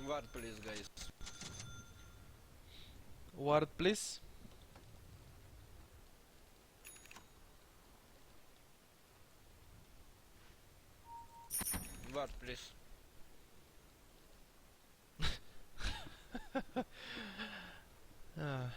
Ward, please, guys. Ward, please. Ward, please. Ah.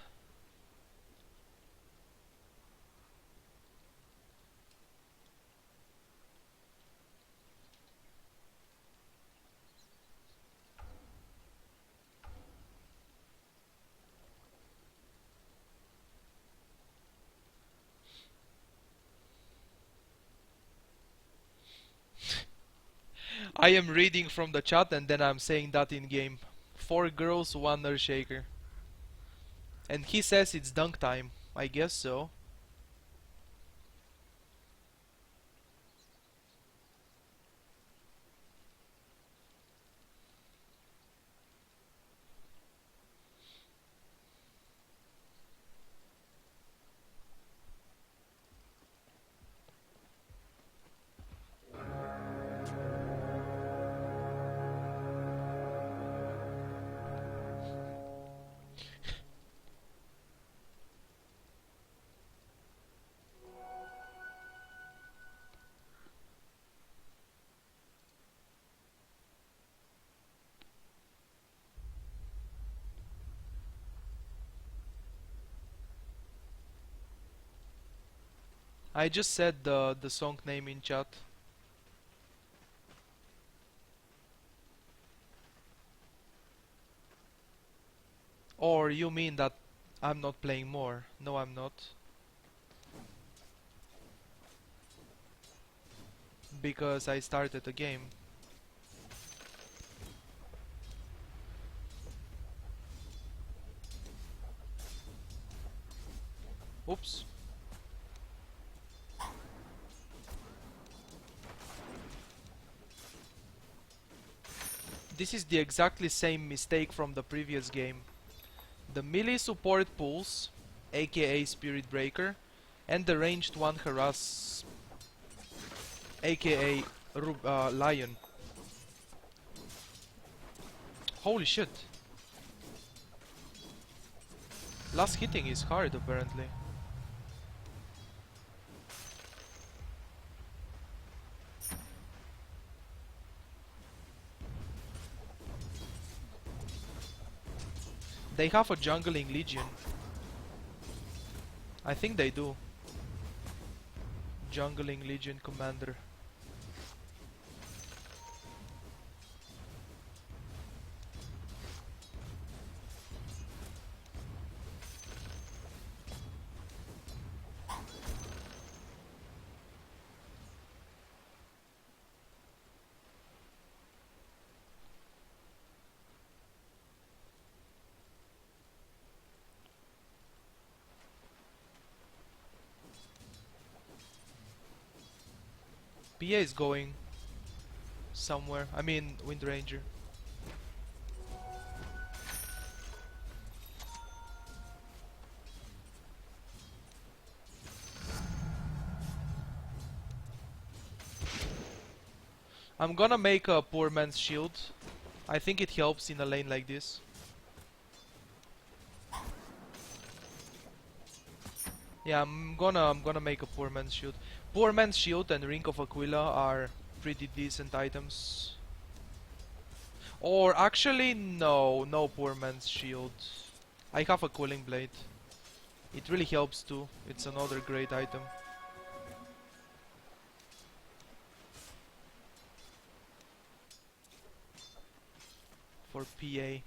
I am reading from the chat and then I'm saying that in game. 4 girls, 1 Earthshaker. And he says it's dunk time. I guess so. I just said the song name in chat. Or you mean that I'm not playing more? No, I'm not. Because I started the game. Oops. This is the exactly same mistake from the previous game. The melee support pulls, aka Spirit Breaker, and the ranged one harass, aka Lion. Holy shit. Last hitting is hard apparently. They have a jungling legion. I think they do. Jungling legion commander. PA is going somewhere. I mean, Wind Ranger. I'm gonna make a poor man's shield. I think it helps in a lane like this. Yeah, I'm gonna make a poor man's shield. Poor man's shield and Ring of Aquila are pretty decent items. Or actually, no poor man's shield. I have a cooling blade. It really helps too. It's another great item. For PA.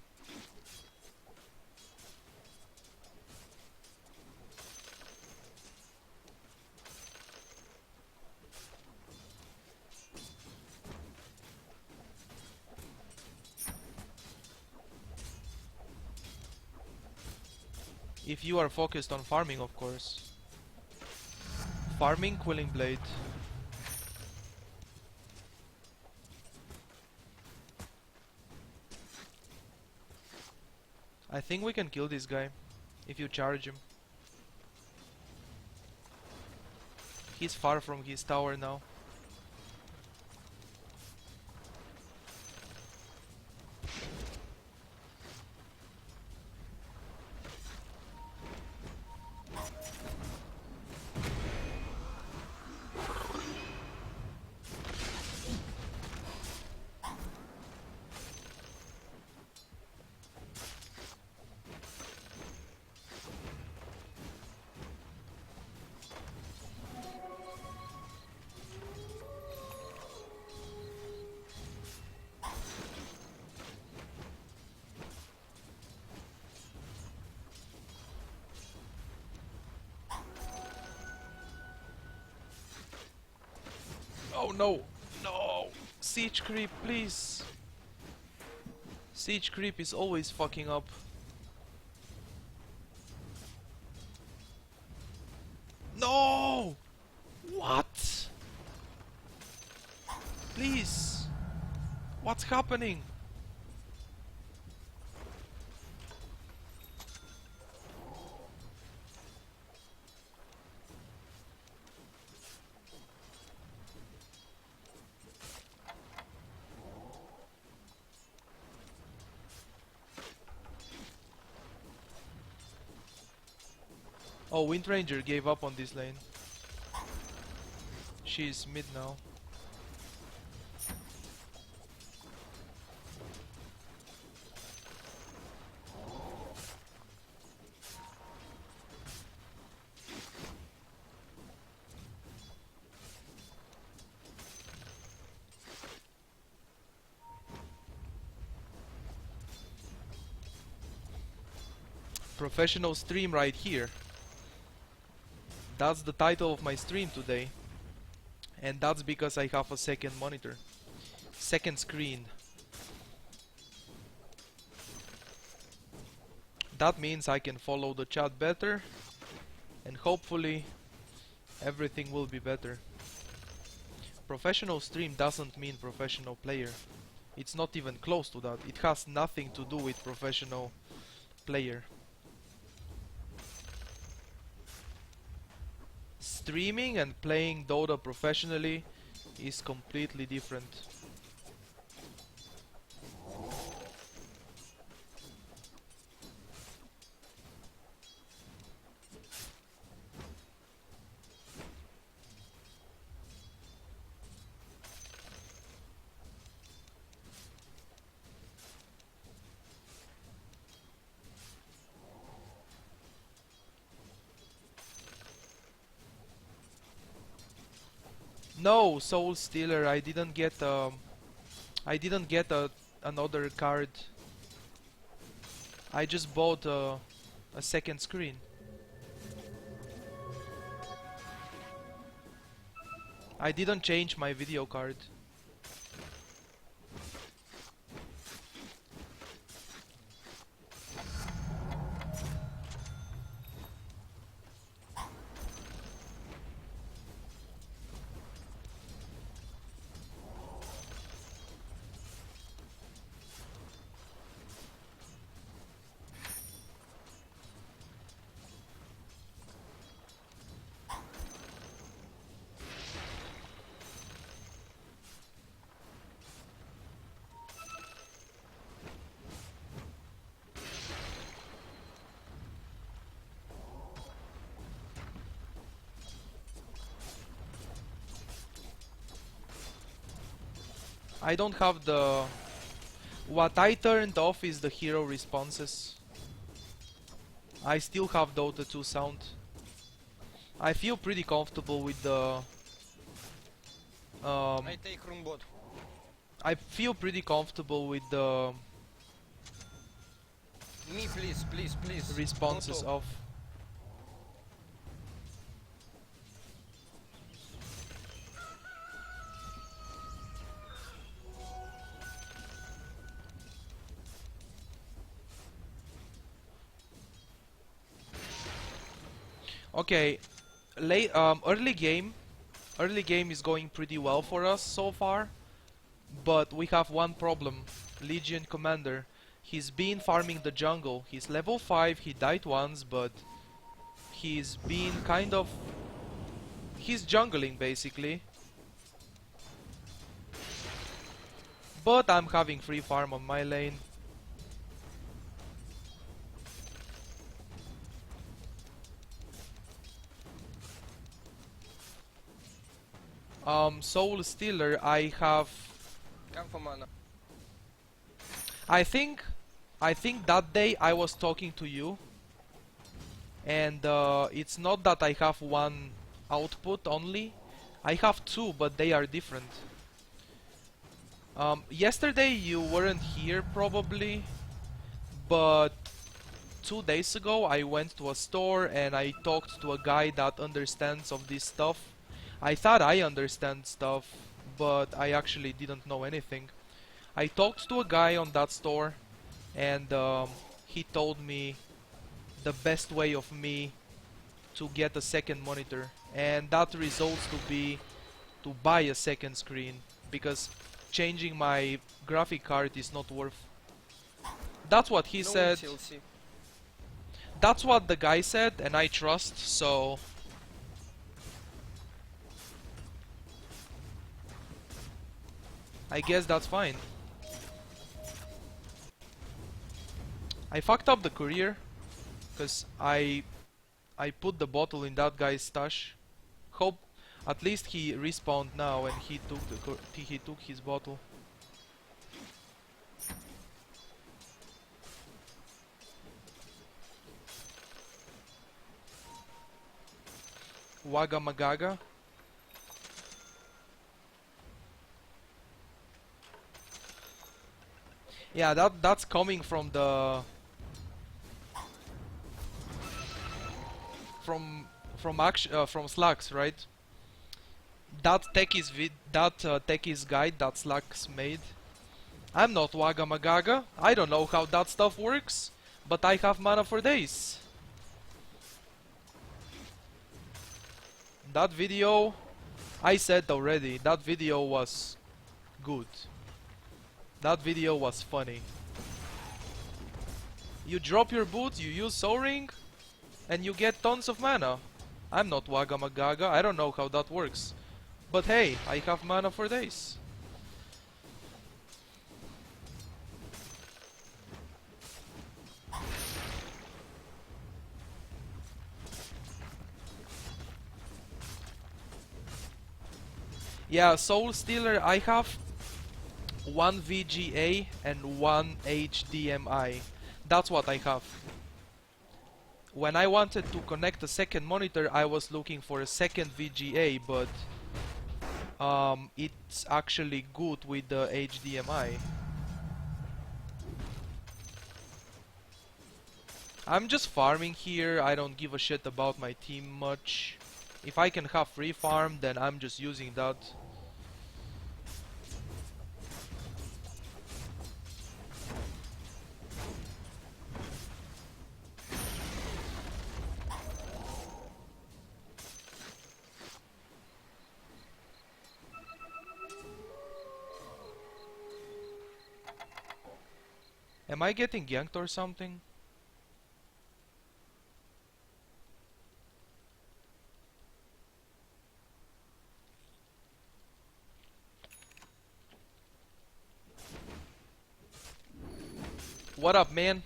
If you are focused on farming, of course. Farming, cooling blade. I think we can kill this guy if you charge him. He's far from his tower now. no, no! Siege creep, please! Siege creep is always fucking up. No! What? Please! What's happening? Oh, Wind Ranger gave up on this lane. She's mid now. Professional stream right here. That's the title of my stream today. And that's because I have a second monitor. Second screen. That means I can follow the chat better. And hopefully everything will be better. Professional stream doesn't mean professional player. It's not even close to that. It has nothing to do with professional player. Streaming and playing Dota professionally is completely different. No, Soul Stealer, I didn't get another card. I just bought a second screen. I didn't change my video card. I don't have the... What I turned off is the hero responses. I still have Dota 2 sound. I feel pretty comfortable with the... I take room bot. I feel pretty comfortable with the Me, please, please, please. responses Not off. Okay, early game is going pretty well for us so far, but we have one problem. Legion Commander, he's been farming the jungle. He's level 5, he died once, but he's been kind of... he's jungling basically. But I'm having free farm on my lane. Soul Stealer, I have... come for mana. I think that day I was talking to you, and it's not that I have one output only. I have two, but they are different. Yesterday you weren't here probably, but 2 days ago I went to a store and I talked to a guy that understands of this stuff. I thought I understand stuff, but I actually didn't know anything. I talked to a guy on that store, and he told me the best way of me to get a second monitor, and that results to be to buy a second screen, because changing my graphic card is not worth. That's what he No said. TLC. That's what the guy said, and I trust, so I guess that's fine. I fucked up the courier because I put the bottle in that guy's stash. Hope at least he respawned now and he took his bottle. Waga Magaga. Yeah, that's coming from the from Slacks, right? That techies guide that Slacks made. I'm not Waga Magaga. I don't know how that stuff works, but I have mana for days. That video, I said already, that video was good. That video was funny. You drop your boots, you use Soul Ring, and you get tons of mana. I'm not Waga Magaga, I don't know how that works. But hey, I have mana for days. Yeah, Soul Stealer, I have one VGA and one HDMI. That's what I have. When I wanted to connect a second monitor, I was looking for a second VGA, but it's actually good with the HDMI. I'm just farming here, I don't give a shit about my team much. If I can have free farm, then I'm just using that. Am I getting ganked or something? What up, man?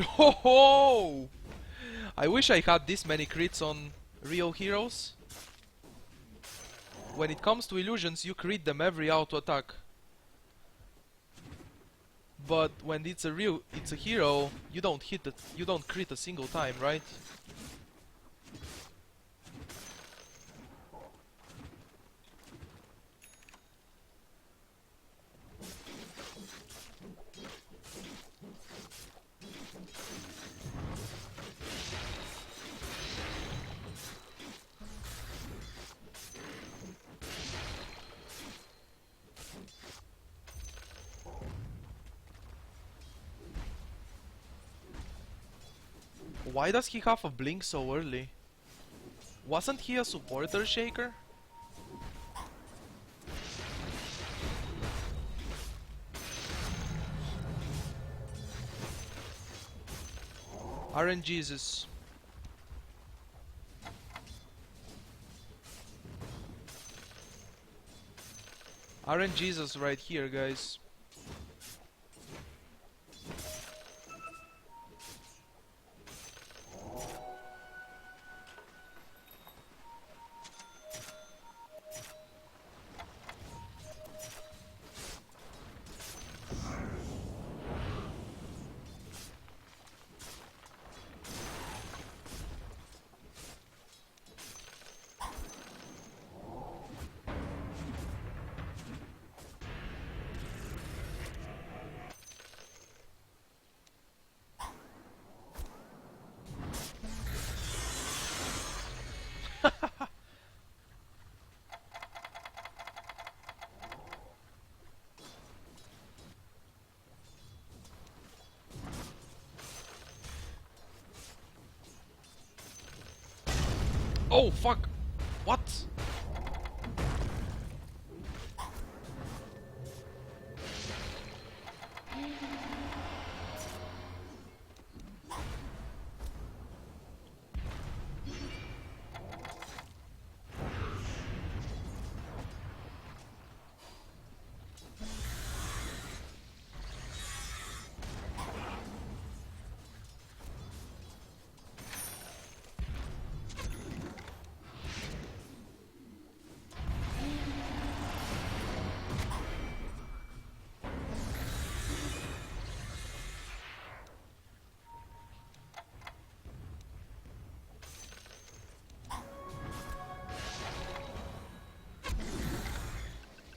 Ho ho! I wish I had this many crits on real heroes. When it comes to illusions, you crit them every auto attack. But when it's a hero, you don't you don't crit a single time, right? Why does he have a blink so early? Wasn't he a supporter shaker? RNGesus. RNGesus right here, guys. Oh fuck! What?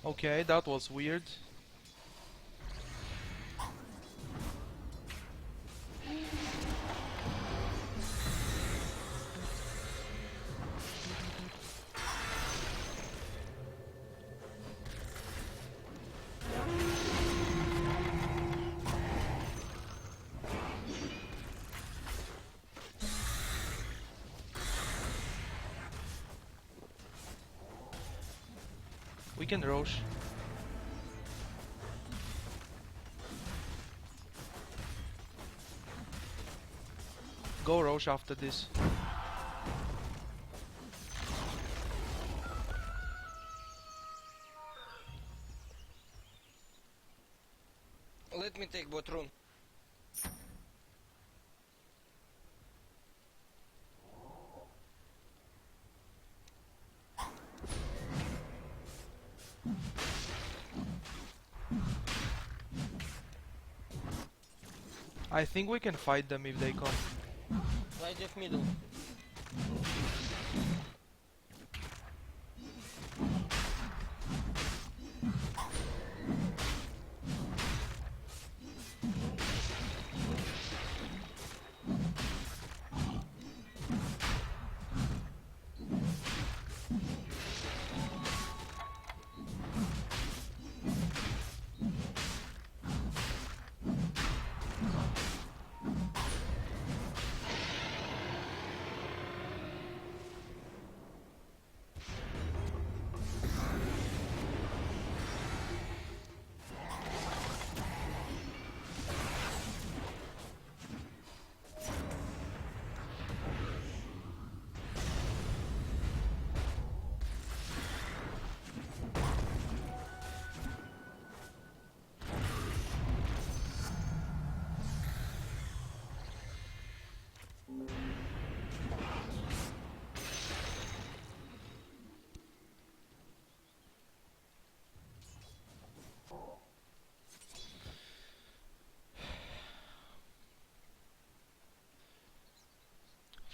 Okay, that was weird. We can Roche. Go Roche after this. Let me take bot rune. I think we can fight them if they come. I def middle.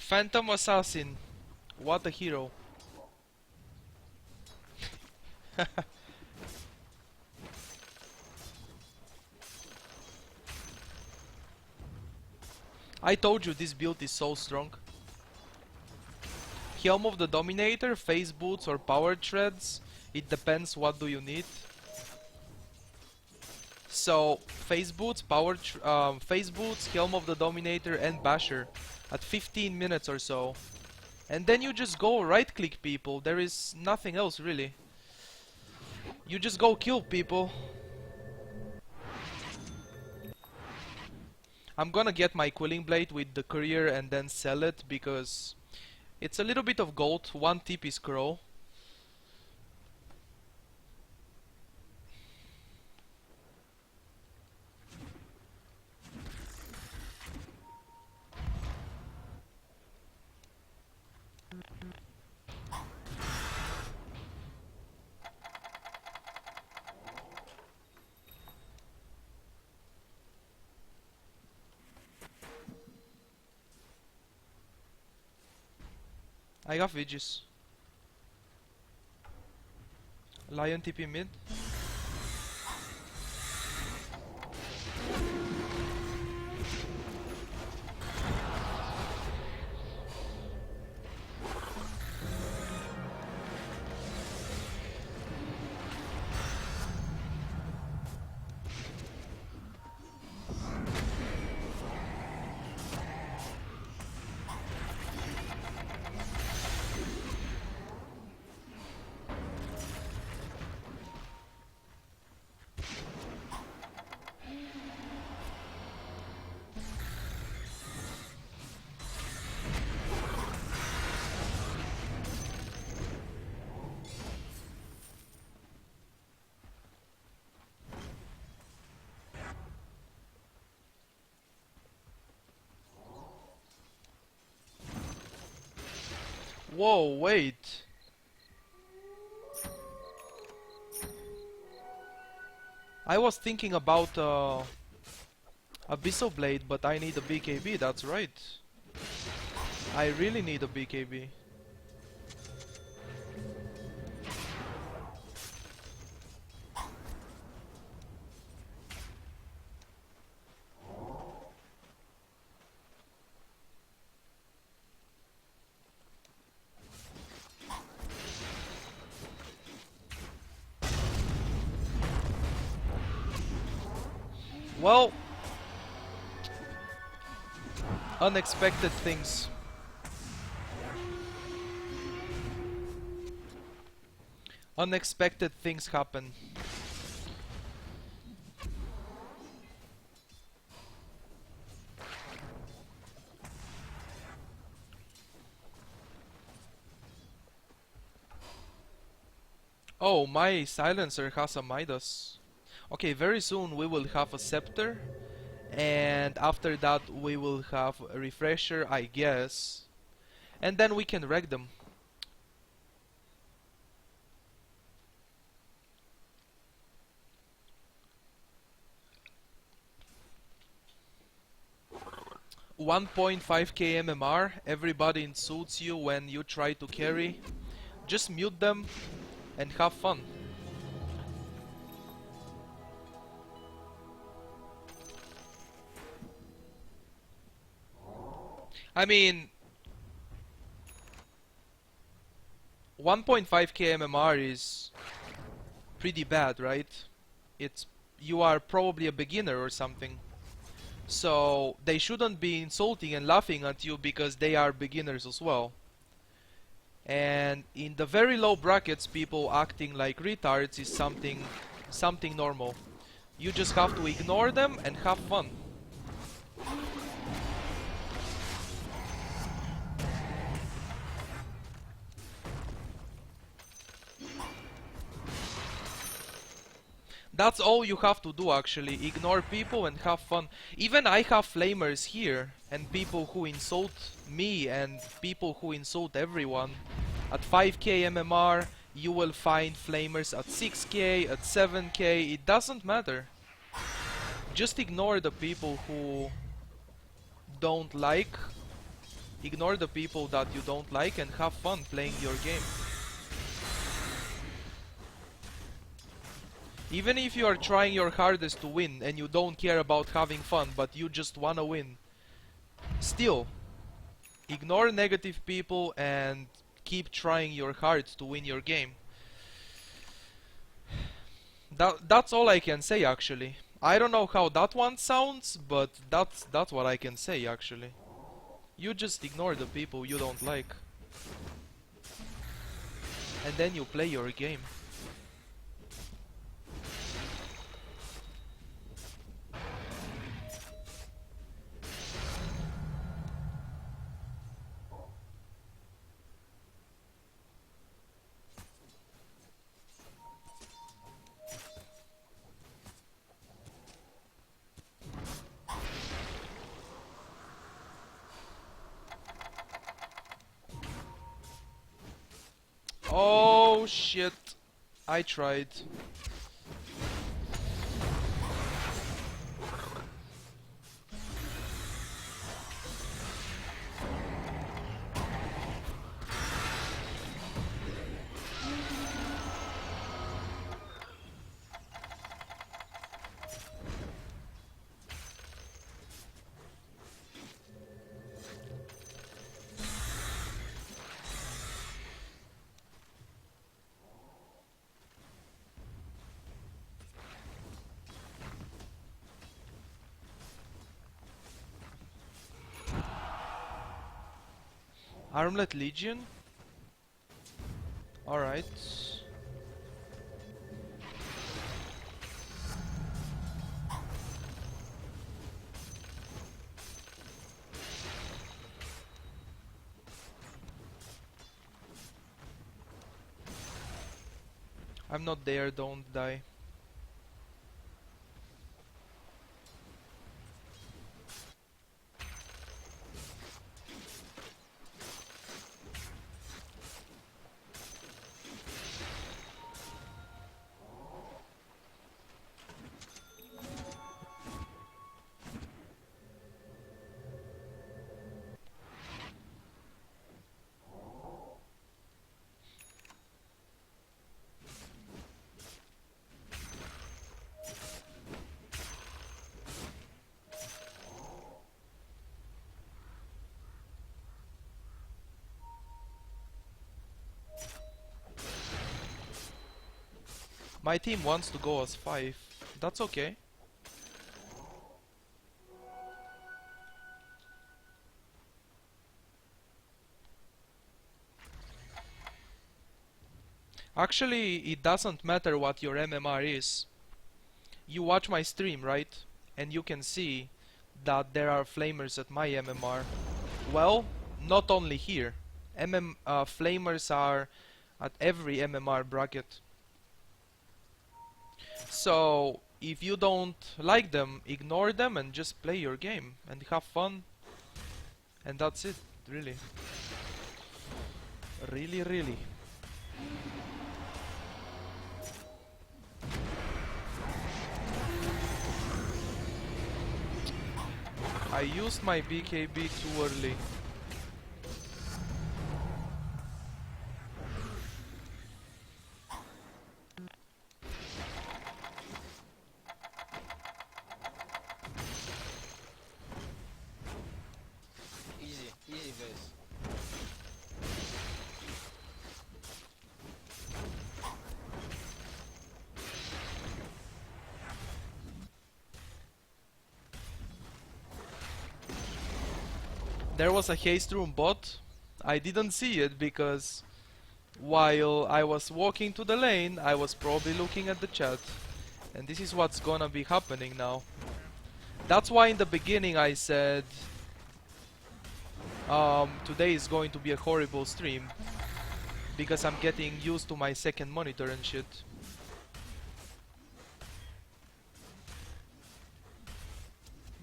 Phantom Assassin. What a hero. I told you this build is so strong. Helm of the Dominator, Phase Boots or Power Treads. It depends what do you need. So, Phase Boots, Phase Boots, Helm of the Dominator and Basher at 15 minutes or so. And then you just go right click people. There is nothing else really. You just go kill people. I'm gonna get my Quelling Blade with the courier and then sell it because it's a little bit of gold. One tip is Crow. I got Vigis. Lion TP mid. Whoa, wait. I was thinking about Abyssal Blade, but I need a BKB, that's right. I really need a BKB. Well, unexpected things. Unexpected things happen. Oh, my silencer has a Midas. Okay, very soon we will have a scepter, and after that we will have a refresher, I guess, and then we can wreck them. .5k MMR, everybody insults you when you try to carry. Just mute them and have fun. I mean, 1.5k MMR is pretty bad, right? It's you are probably a beginner or something. So they shouldn't be insulting and laughing at you because they are beginners as well. And in the very low brackets, people acting like retards is something normal. You just have to ignore them and have fun. That's all you have to do actually, ignore people and have fun. Even I have flamers here, and people who insult me and people who insult everyone. At 5k MMR, you will find flamers at 6k, at 7k, it doesn't matter. Just ignore the people who don't like, ignore the people that you don't like and have fun playing your game. Even if you are trying your hardest to win and you don't care about having fun, but you just wanna win, still, ignore negative people and keep trying your hardest to win your game. That's all I can say actually. I don't know how that one sounds, but that's what I can say actually. You just ignore the people you don't like. And then you play your game. Oh shit. I tried. Armlet Legion? Alright. I'm not there, don't die. My team wants to go as 5. That's okay. Actually, it doesn't matter what your MMR is. You watch my stream, right? And you can see that there are flamers at my MMR. Well, not only here. Flamers are at every MMR bracket. So, if you don't like them, ignore them and just play your game and have fun. And that's it, really. Really. I used my BKB too early. Easy, easy guys. There was a haste room bot. I didn't see it because while I was walking to the lane, I was probably looking at the chat. And this is what's gonna be happening now. That's why in the beginning I said today is going to be a horrible stream. Because I'm getting used to my second monitor and shit.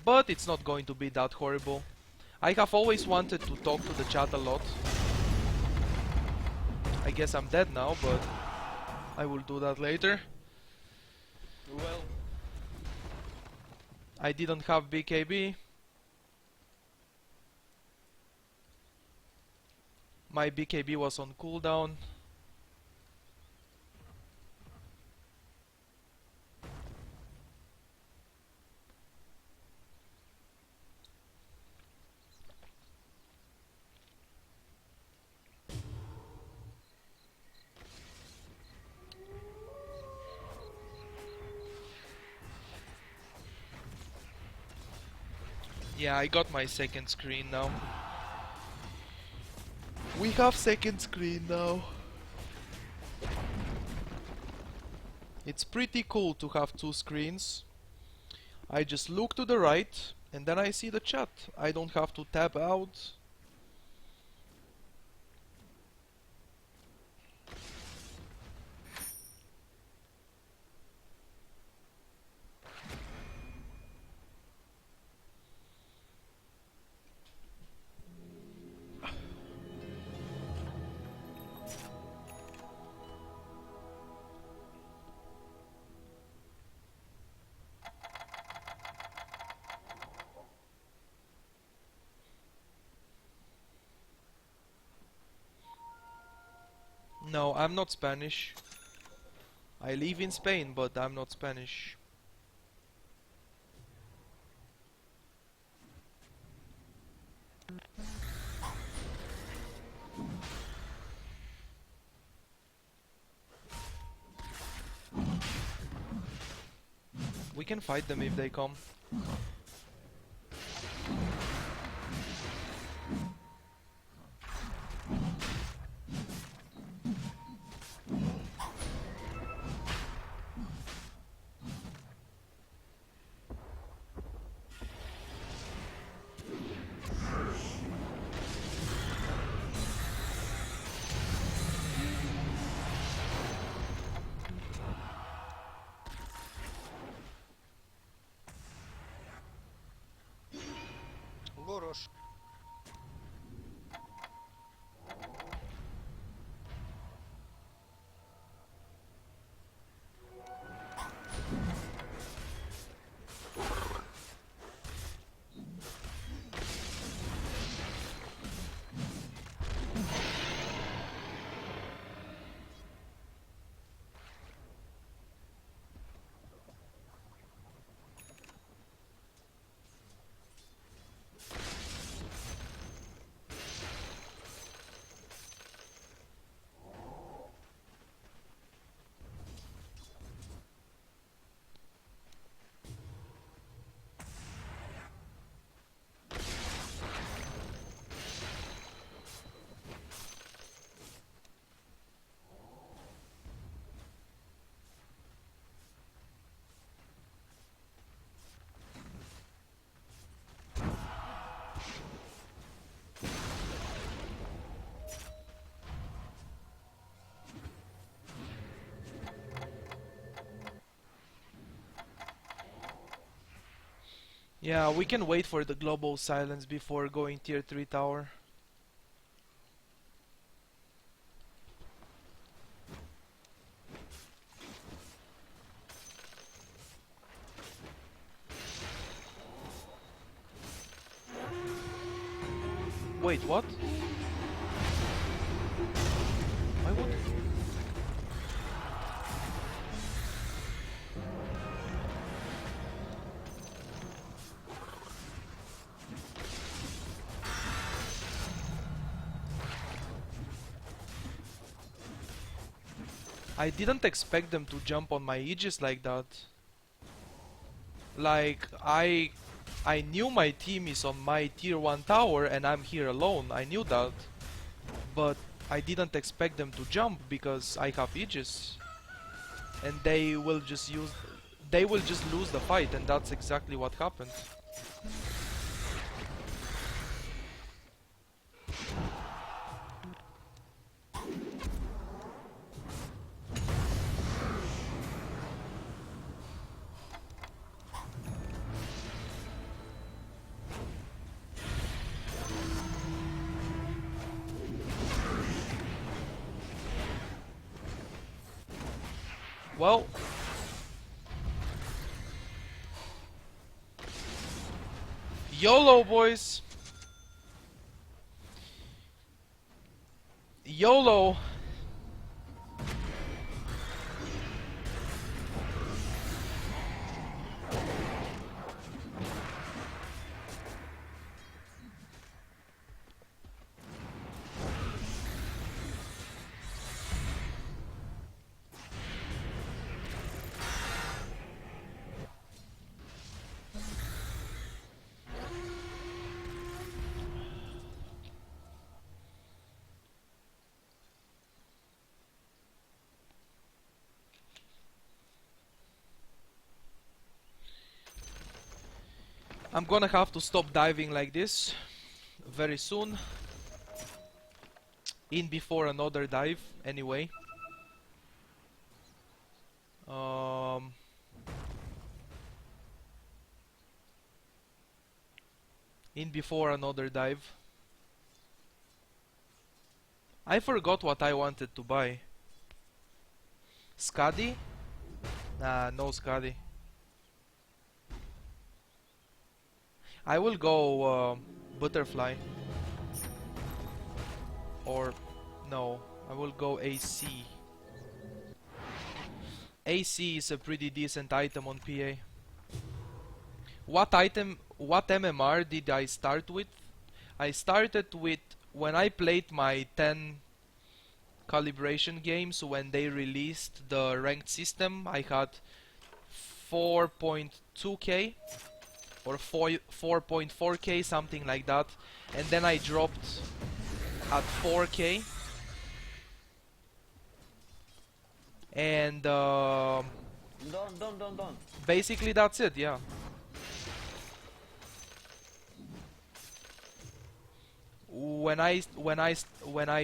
But it's not going to be that horrible. I have always wanted to talk to the chat a lot. I guess I'm dead now, but I will do that later. Well, I didn't have BKB. My BKB was on cooldown. Yeah, I got my second screen now. We have second screen now. It's pretty cool to have two screens. I just look to the right and then I see the chat. I don't have to tab out. No, I'm not Spanish. I live in Spain, but I'm not Spanish. We can fight them if they come. Yeah, we can wait for the global silence before going tier 3 tower. Wait, what? Why would... I didn't expect them to jump on my Aegis like that. Like, I knew my team is on my tier 1 tower and I'm here alone, I knew that. But I didn't expect them to jump because I have Aegis. And they will just lose the fight, and that's exactly what happened. Well, YOLO, boys. YOLO. I'm gonna have to stop diving like this very soon. In before another dive, anyway. Um, in before another dive. I forgot what I wanted to buy. Skadi? Nah, no Skadi. I will go Butterfly. Or no, I will go AC. AC is a pretty decent item on PA. What MMR did I start with? I started with, when I played my 10 calibration games, when they released the ranked system, I had 4.2k or 4.4k, something like that, and then I dropped at 4k, and Don't. basically that's it, yeah. When I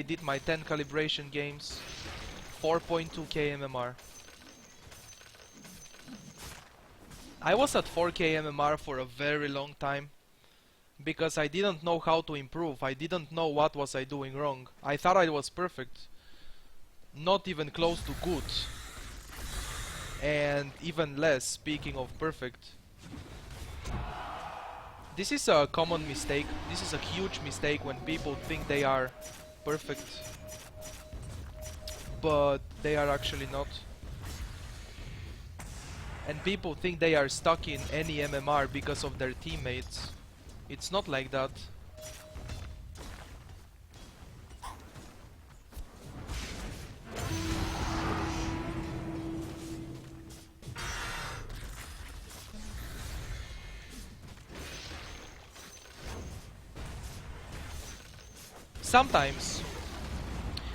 did my 10 calibration games, 4.2k MMR. I was at 4k MMR for a very long time because I didn't know how to improve. I didn't know what was I doing wrong. I thought I was perfect. Not even close to good. And even less, speaking of perfect. This is a common mistake. This is a huge mistake when people think they are perfect. But they are actually not. And people think they are stuck in any MMR because of their teammates. It's not like that.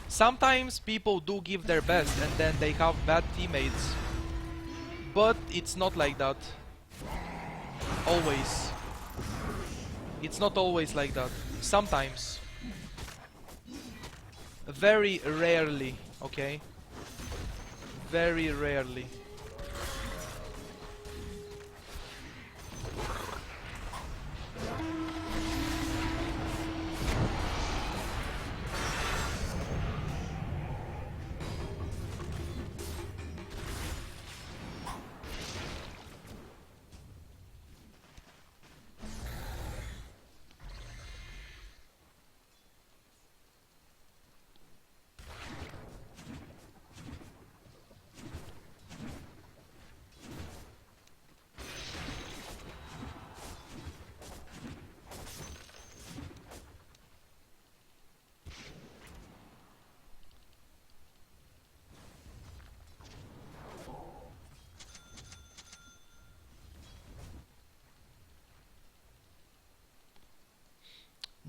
Sometimes people do give their best and then they have bad teammates. But it's not like that. Always. It's not always like that. Sometimes. Very rarely, okay? Very rarely.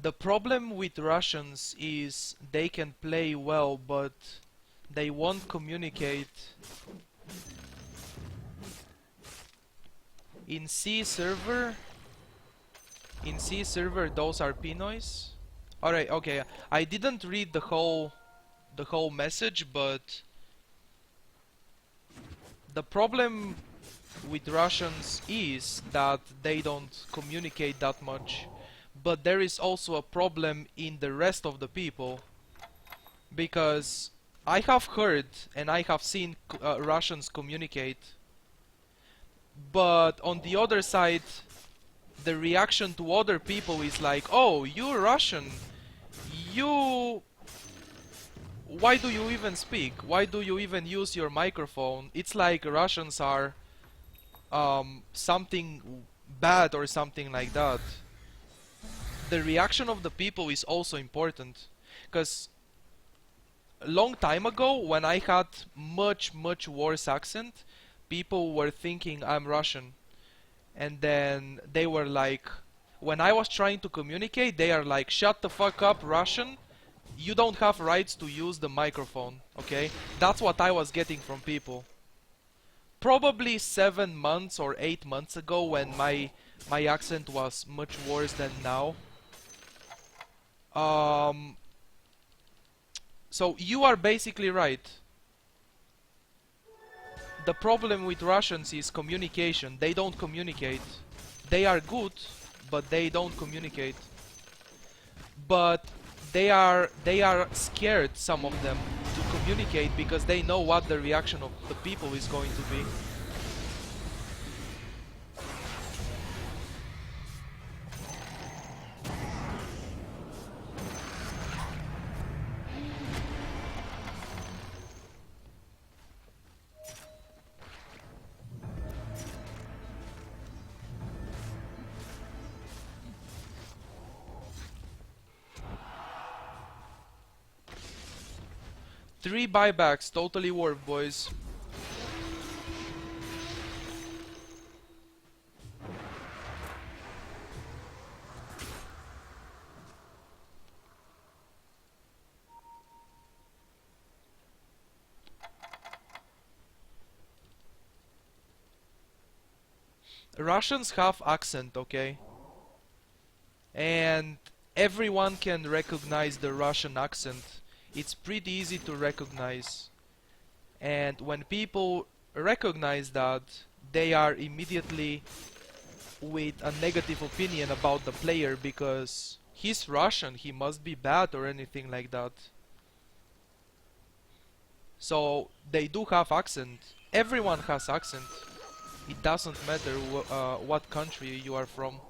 The problem with Russians is they can play well, but they won't communicate. In C server, those are Pinoys. Alright, okay. I didn't read the whole message, but the problem with Russians is that they don't communicate that much. But there is also a problem in the rest of the people, because I have heard and I have seen Russians communicate, but on the other side, the reaction to other people is like, "Oh, you're Russian. You Why do you even speak? Why do you even use your microphone?" It's like Russians are something bad or something like that. The reaction of the people is also important, because a long time ago, when I had much worse accent, people were thinking I'm Russian, and then they were like, when I was trying to communicate, they are like, "Shut the fuck up, Russian. You don't have rights to use the microphone." Okay? That's what I was getting from people. Probably 7 months or 8 months ago, when my accent was much worse than now. So you are basically right. The problem with Russians is communication. They don't communicate. They are good, but they don't communicate. But they are scared, some of them, to communicate, because they know what the reaction of the people is going to be. Three buybacks, totally worth, boys. Russians have accent, okay? And everyone can recognize the Russian accent. It's pretty easy to recognize. And when people recognize that, they are immediately with a negative opinion about the player, because he's Russian, he must be bad or anything like that. So they do have accent. Everyone has accent. It doesn't matter what country you are from.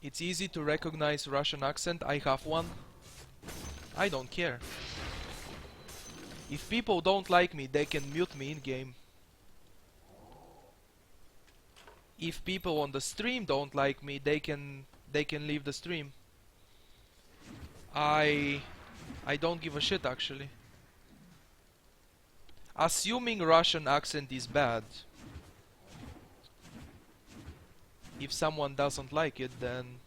It's easy to recognize Russian accent. I have one. I don't care. If people don't like me, they can mute me in game. If people on the stream don't like me, they can leave the stream. I don't give a shit, actually. Assuming Russian accent is bad. If someone doesn't like it, then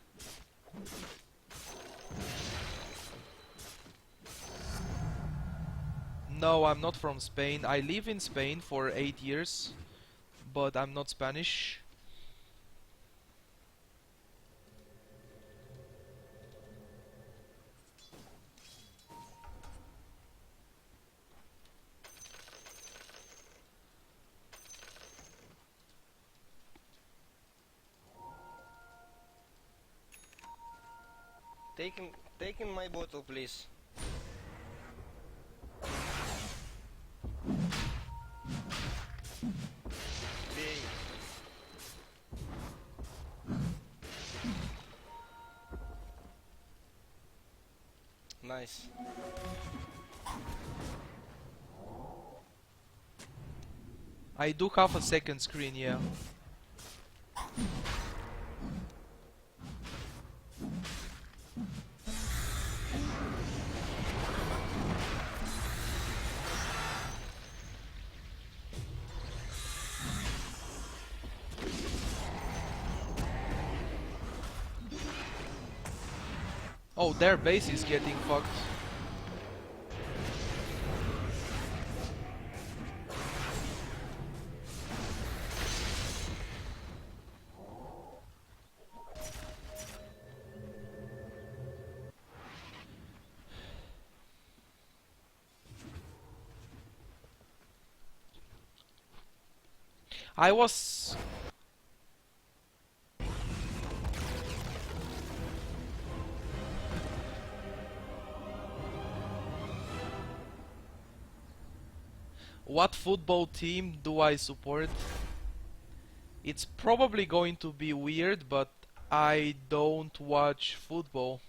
no, I'm not from Spain. I live in Spain for 8 years, but I'm not Spanish. Taking my bottle, please. Big. Nice. I do have a second screen, yeah. Oh, their base is getting fucked. I was... What football team do I support? It's probably going to be weird, but I don't watch football.